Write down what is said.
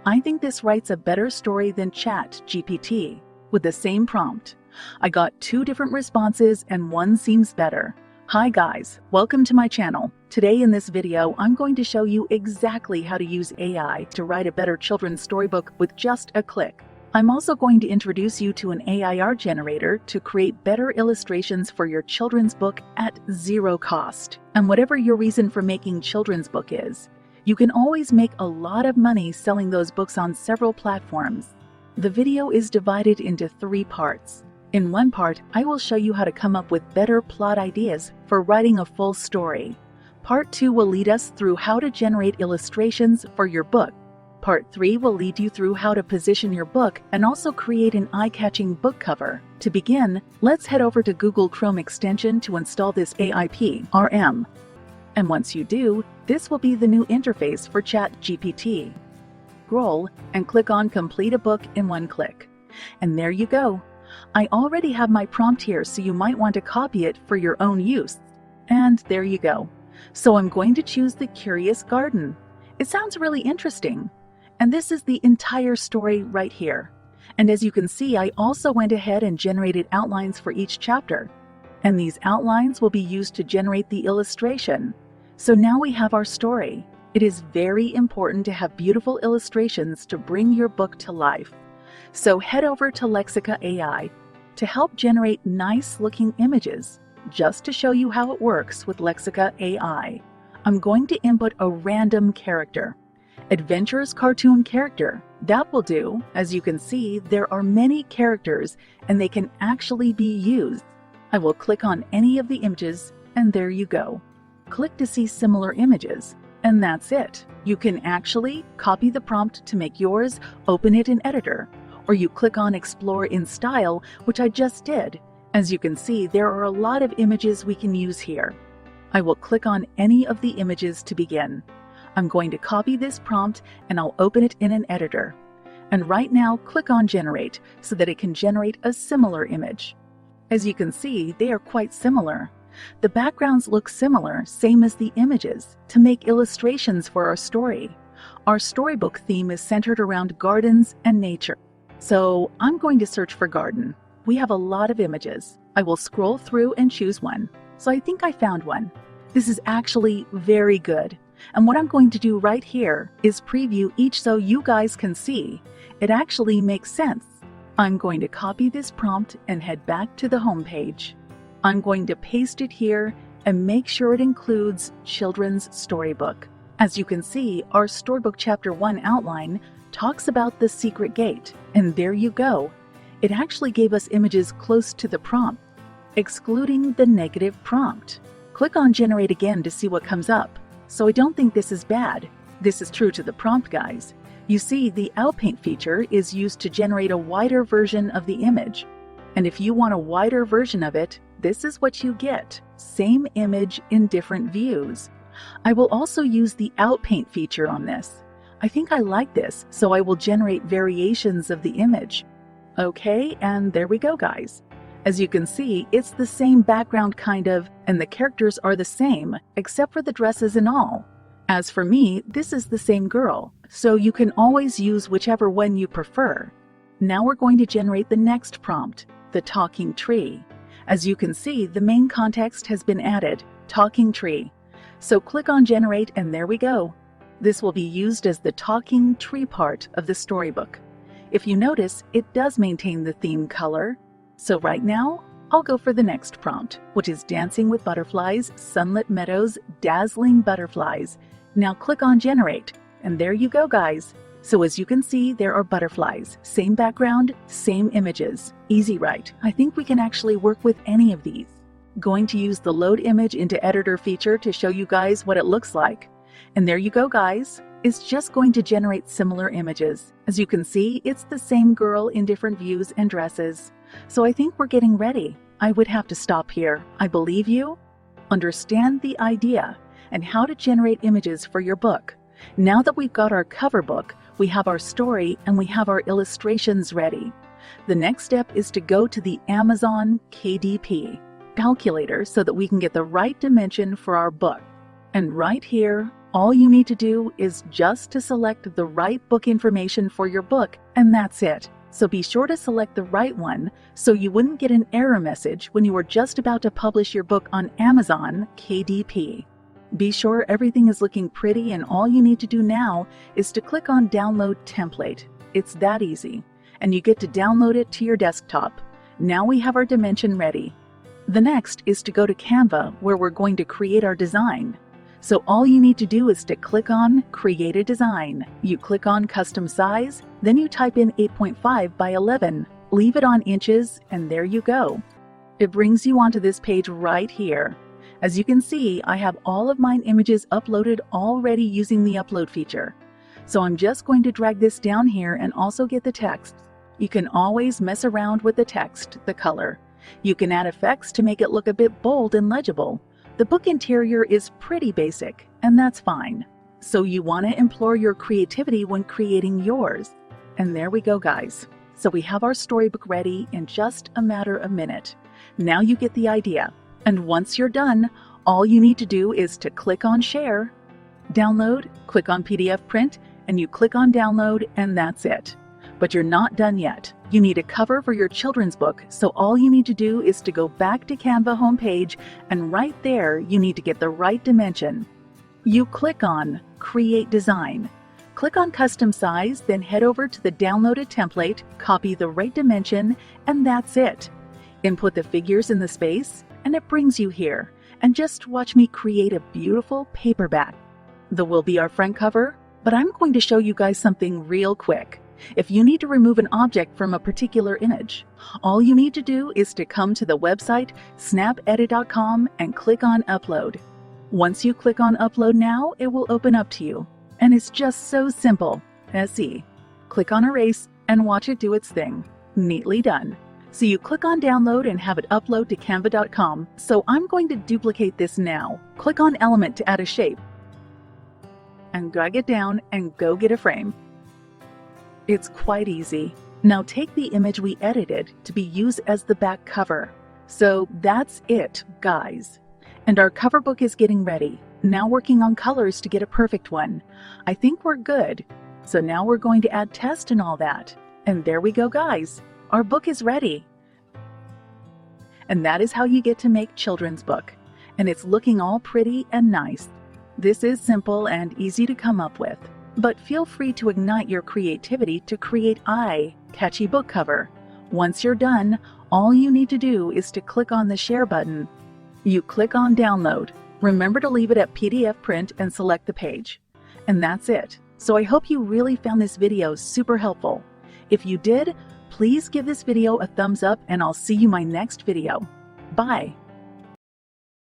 I think this writes a better story than ChatGPT with the same prompt. I got 2 different responses and one seems better. Hi guys, welcome to my channel. Today in this video, I'm going to show you exactly how to use AI to write a better children's storybook with just a click. I'm also going to introduce you to an AI generator to create better illustrations for your children's book at 0 cost. And whatever your reason for making children's book is, you can always make a lot of money selling those books on several platforms. The video is divided into 3 parts. In one part, I will show you how to come up with better plot ideas for writing a full story. Part 2 will lead us through how to generate illustrations for your book. Part 3 will lead you through how to position your book and also create an eye-catching book cover. To begin, let's head over to Google Chrome extension to install this AIPRM. And once you do, this will be the new interface for ChatGPT. Scroll and click on Complete a Book in one click. And there you go. I already have my prompt here, so you might want to copy it for your own use. And there you go. So I'm going to choose The Curious Garden. It sounds really interesting. And this is the entire story right here. And as you can see, I also went ahead and generated outlines for each chapter. And these outlines will be used to generate the illustration. So now we have our story. It is very important to have beautiful illustrations to bring your book to life. So head over to Lexica AI to help generate nice-looking images. Just to show you how it works with Lexica AI, I'm going to input a random character. Adventurous cartoon character. That will do. As you can see, there are many characters and they can actually be used. I will click on any of the images and there you go. Click to see similar images and that's it. You can actually copy the prompt to make yours, open it in Editor, or you click on Explore in Style, which I just did. As you can see, there are a lot of images we can use here. I will click on any of the images to begin. I'm going to copy this prompt and I'll open it in an editor. And right now, click on Generate so that it can generate a similar image. As you can see, they are quite similar. The backgrounds look similar, same as the images, to make illustrations for our story. Our storybook theme is centered around gardens and nature. So I'm going to search for garden. We have a lot of images. I will scroll through and choose one. So I think I found one. This is actually very good. And what I'm going to do right here is preview each so you guys can see. It actually makes sense. I'm going to copy this prompt and head back to the home page. I'm going to paste it here and make sure it includes children's storybook. As you can see, our Storybook Chapter 1 outline talks about the secret gate. And there you go. It actually gave us images close to the prompt, excluding the negative prompt. Click on Generate again to see what comes up. So I don't think this is bad. This is true to the prompt, guys. You see, the Outpaint feature is used to generate a wider version of the image. And if you want a wider version of it, this is what you get. Same image in different views. I will also use the Outpaint feature on this. I think I like this, so I will generate variations of the image. Okay, and there we go, guys. As you can see, it's the same background kind of, and the characters are the same, except for the dresses and all. As for me, this is the same girl, so you can always use whichever one you prefer. Now we're going to generate the next prompt, the talking tree. As you can see, the main context has been added, talking tree. So click on Generate and there we go. This will be used as the talking tree part of the storybook. If you notice, it does maintain the theme color. So right now, I'll go for the next prompt, which is Dancing with Butterflies, Sunlit Meadows, Dazzling Butterflies. Now click on Generate, and there you go, guys. So as you can see, there are butterflies, same background, same images. Easy, right? I think we can actually work with any of these. Going to use the Load Image into Editor feature to show you guys what it looks like. And there you go, guys. It's just going to generate similar images. As you can see, it's the same girl in different views and dresses. So I think we're getting ready. I would have to stop here. I believe you. Understand the idea and how to generate images for your book. Now that we've got our cover book, we have our story and we have our illustrations ready. The next step is to go to the Amazon KDP calculator so that we can get the right dimension for our book. And right here, All you need to do is just to select the right book information for your book, and that's it. So be sure to select the right one so you wouldn't get an error message when you are just about to publish your book on Amazon KDP. Be sure everything is looking pretty, and all you need to do now is to click on Download Template. It's that easy, and you get to download it to your desktop. Now we have our dimension ready. The next is to go to Canva, where we're going to create our design. So all you need to do is to click on Create a Design. You click on Custom Size, then you type in 8.5 by 11. Leave it on inches, and there you go. It brings you onto this page right here. As you can see, I have all of my images uploaded already using the upload feature. So I'm just going to drag this down here and also get the text. You can always mess around with the text, the color. You can add effects to make it look a bit bold and legible. The book interior is pretty basic, and that's fine. So you want to employ your creativity when creating yours. And there we go, guys. So we have our storybook ready in just a matter of a minute. Now you get the idea. And once you're done, all you need to do is to click on Share, Download, click on PDF Print, and you click on Download, and that's it. But you're not done yet. You need a cover for your children's book, so all you need to do is to go back to Canva homepage, and right there you need to get the right dimension. You click on Create Design. Click on Custom Size, then head over to the downloaded template, copy the right dimension, and that's it. Input the figures in the space, and it brings you here. And just watch me create a beautiful paperback. That will be our front cover, but I'm going to show you guys something real quick. If you need to remove an object from a particular image, all you need to do is to come to the website snapedit.com and click on Upload. Once you click on Upload now, it will open up to you. And it's just so simple. SE. Click on Erase and watch it do its thing. Neatly done. So you click on Download and have it upload to canva.com. So I'm going to duplicate this now. Click on Element to add a shape. And drag it down and go get a frame. It's quite easy. Now take the image we edited to be used as the back cover. So that's it, guys. And our cover book is getting ready. Now working on colors to get a perfect one. I think we're good. So now we're going to add text and all that. And there we go, guys. Our book is ready. And that is how you get to make children's book. And it's looking all pretty and nice. This is simple and easy to come up with. But feel free to ignite your creativity to create a catchy book cover. Once you're done, all you need to do is to click on the Share button. You click on Download. Remember to leave it at PDF Print and select the page. And that's it. So I hope you really found this video super helpful. If you did, please give this video a thumbs up, and I'll see you in my next video. Bye.